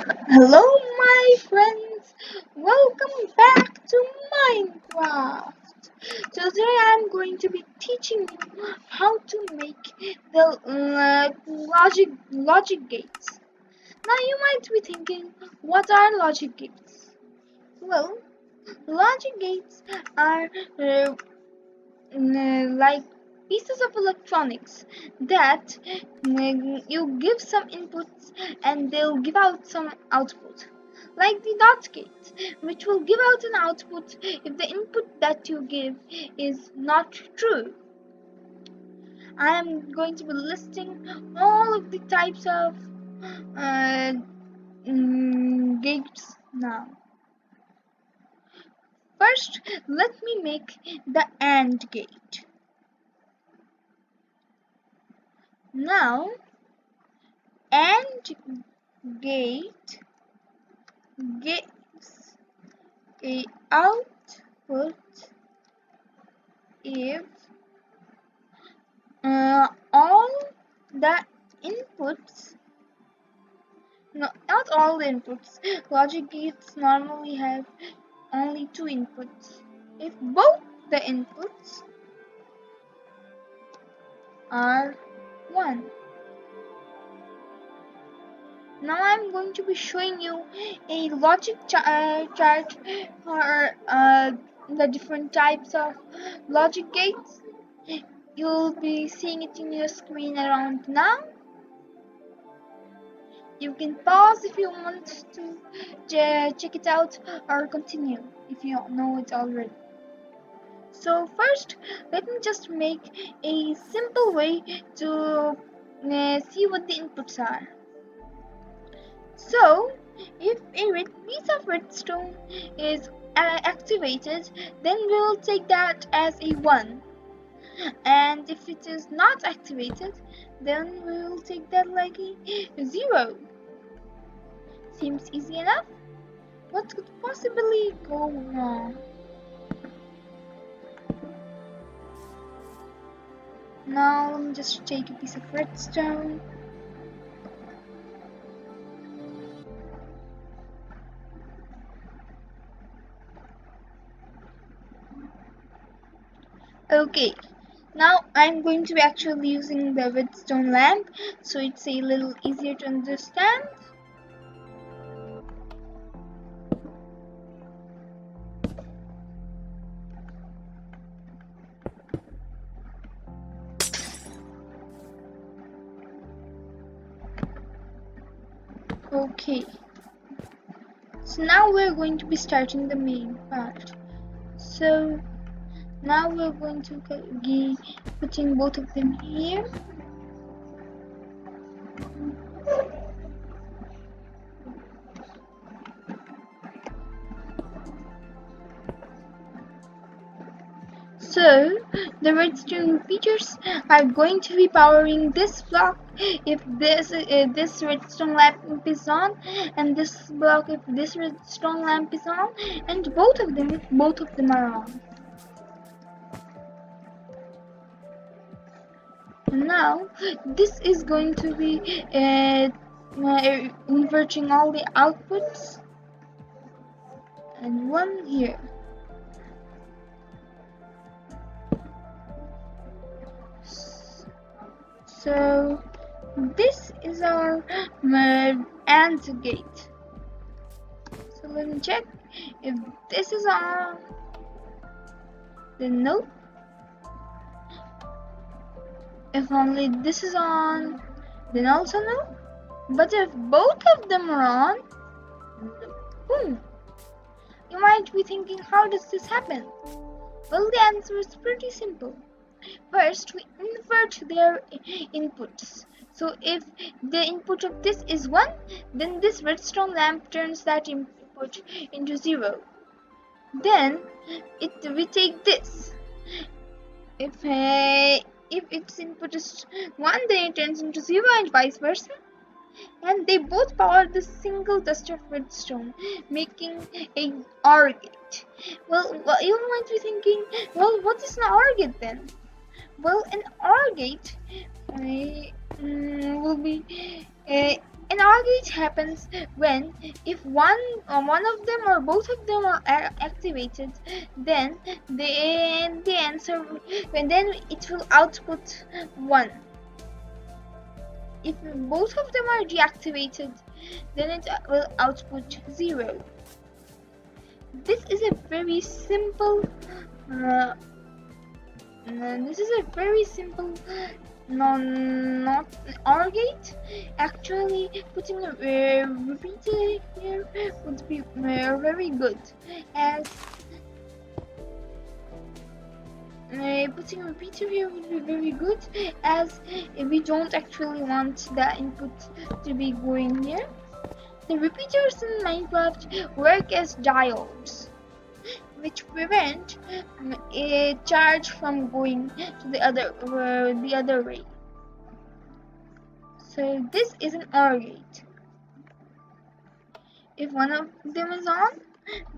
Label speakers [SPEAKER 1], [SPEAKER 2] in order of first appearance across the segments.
[SPEAKER 1] Hello, my friends. Welcome back to Minecraft. Today I'm going to be teaching you how to make the logic gates. Now you might be thinking, what are logic gates? Well, logic gates are like pieces of electronics that you give some inputs and they'll give out some output, like the dot gate, which will give out an output if the input that you give is not true. I am going to be listing all of the types of uh, gates now. First, let me make the AND gate. Now, AND gate gives a output if all the inputs, no, not all the inputs. Logic gates normally have only two inputs. If both the inputs are 1. Now I'm going to be showing you a logic chart for the different types of logic gates. You'll be seeing it in your screen around now. You can pause if you want to check it out or continue if you know it already. So first, let me just make a simple way to see what the inputs are. So, if a piece of redstone is activated, then we'll take that as a 1. And if it is not activated, then we'll take that like a 0. Seems easy enough? What could possibly go wrong? Now let me just take a piece of redstone. Okay, now I'm going to be actually using the redstone lamp, so it's a little easier to understand. Okay, so now we're going to be starting the main part. So now we're going to be putting both of them here. So the redstone repeaters are going to be powering this block if this redstone lamp is on, and this block if this redstone lamp is on, and both of them if both of them are on. And now this is going to be inverting all the outputs, and one here. So this is our AND gate. So let me check if this is on. Then no. If only this is on, then also no. But if both of them are on, no. You might be thinking, how does this happen? Well, the answer is pretty simple. First, we invert their inputs. So if the input of this is 1, then this redstone lamp turns that input into 0. Then we take this. If its input is 1, then it turns into 0 and vice versa. And they both power the single dust of redstone, making a OR gate. Well, you might be thinking, well, what is an OR gate then? Well, an OR gate will be an An OR gate happens when if one of them or both of them are activated, then the answer then it will output 1. If both of them are deactivated, then it will output 0. This is a very simple not OR gate. Actually, putting a repeater here would be very good, as putting a repeater here would be very good, as we don't actually want the input to be going here. The repeaters in Minecraft work as diodes, which prevent a charge from going to the other way. So this is an OR gate. If one of them is on,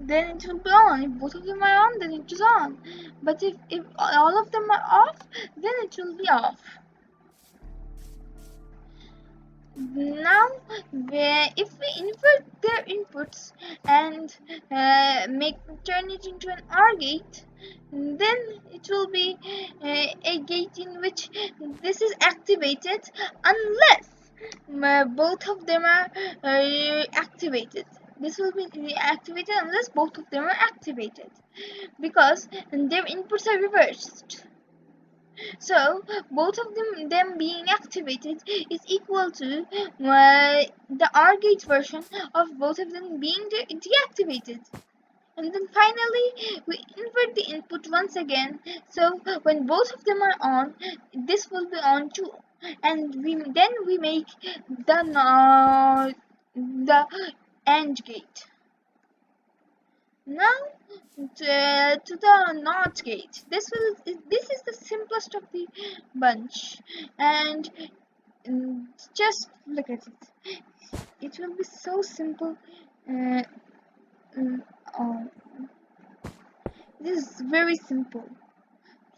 [SPEAKER 1] then it will be on. If both of them are on, then it is on. But if all of them are off, then it will be off. Now, if we invert their inputs and turn it into an OR gate, then it will be a gate in which this is activated unless both of them are activated. This will be activated unless both of them are activated, because their inputs are reversed. So both of them being activated is equal to the OR gate version of both of them being deactivated. And then finally we invert the input once again, so when both of them are on, this will be on too, and we make the AND gate. Now to the NOT gate. This is the simplest of the bunch, and just look at it. It will be so simple. This is very simple.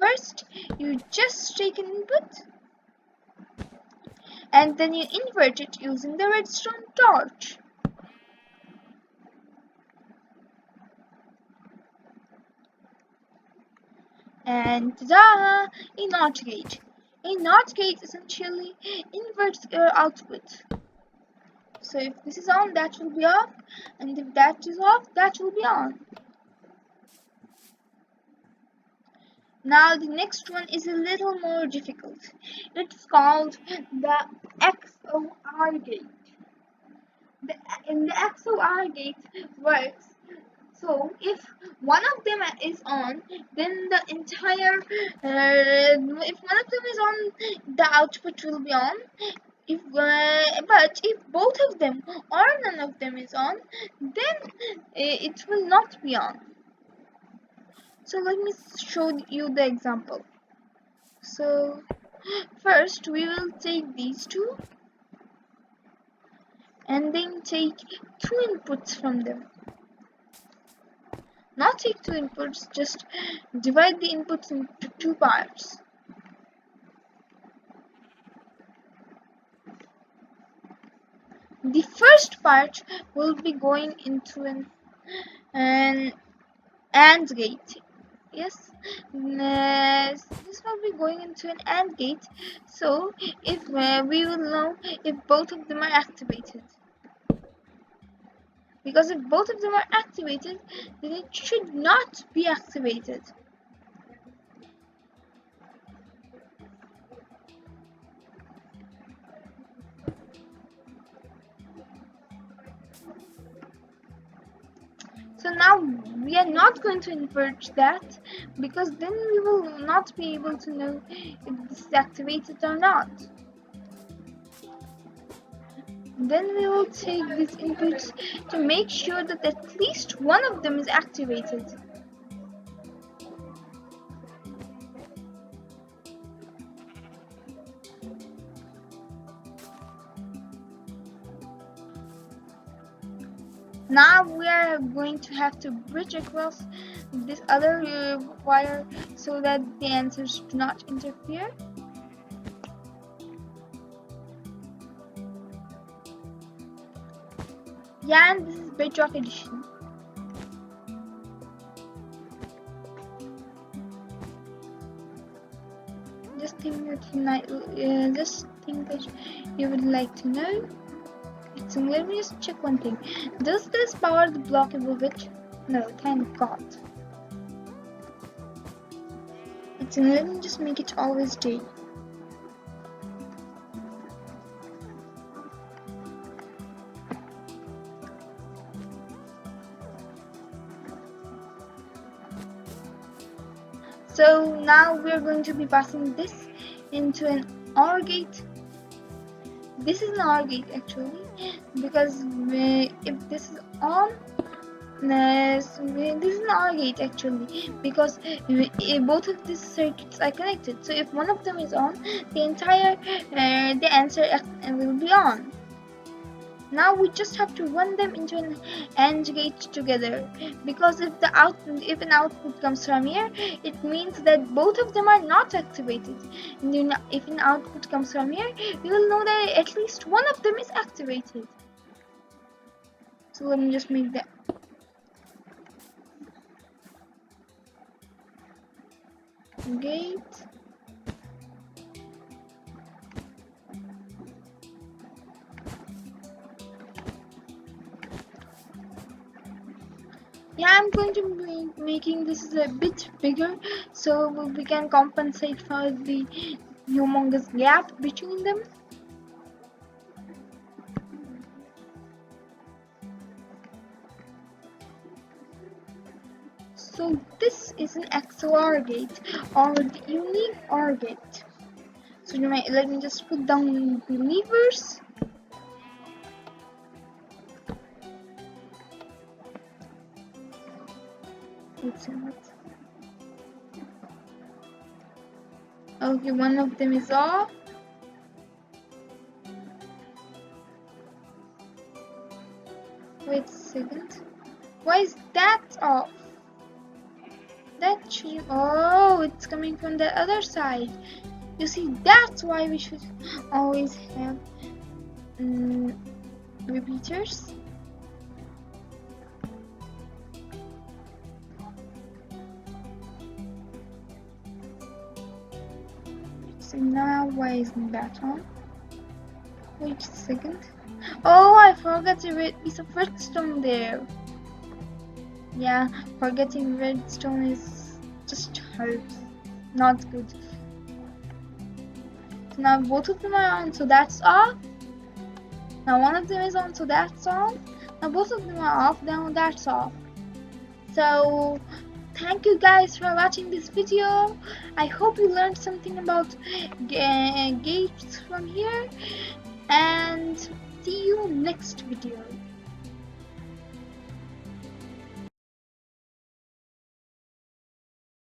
[SPEAKER 1] First, you just take an input, and then you invert it using the redstone torch. And ta-da! A NOT gate. A NOT gate essentially inverts your output. So if this is on, that will be off, and if that is off, that will be on. Now the next one is a little more difficult. It's called the XOR gate. The XOR gate works. So if one of them is on, then the entire if one of them is on, the output will be on. But if both of them or none of them is on, then it will not be on. So let me show you the example. So first we will take these two and then take 2 inputs from them. Not take 2 inputs, just divide the inputs into 2 parts. The first part will be going into an AND gate. Yes, this will be going into an AND gate. So if we will know if both of them are activated. Because if both of them are activated, then it should not be activated. So now we are not going to invert that, because then we will not be able to know if this is activated or not. Then we will take these inputs to make sure that at least one of them is activated. Now we are going to have to bridge across this other wire so that the answers do not interfere. Yeah, and this is Bedrock edition. Just think that you would like to know. Let me just check one thing. Does this power the block above it? No, thank God. Let me just make it always day. So now we're going to be passing this into an OR gate. This is an OR gate actually, because if this is on, this is an OR gate actually, because both of these circuits are connected. So if one of them is on, the entire the answer will be on. Now we just have to run them into an AND gate together, because if an output comes from here, it means that both of them are not activated. And then if an output comes from here, we will know that at least one of them is activated. So let me just make that. Gate. Yeah, I'm going to be making this a bit bigger so we can compensate for the humongous gap between them. So this is an XOR gate, or the unique OR gate. So let me just put down the levers. Let's see what. Okay, one of them is off. Wait a second. Why is that off? That should. Oh, it's coming from the other side. You see, that's why we should always have repeaters. So now why isn't that on? Wait a second. Oh, I forgot a red piece of redstone there. Yeah, forgetting redstone is just hurts. Not good. So now both of them are on, so that's off. Now one of them is on, so that's on. Now both of them are off, now that's off. So thank you guys for watching this video. I hope you learned something about gates from here, and see you next video.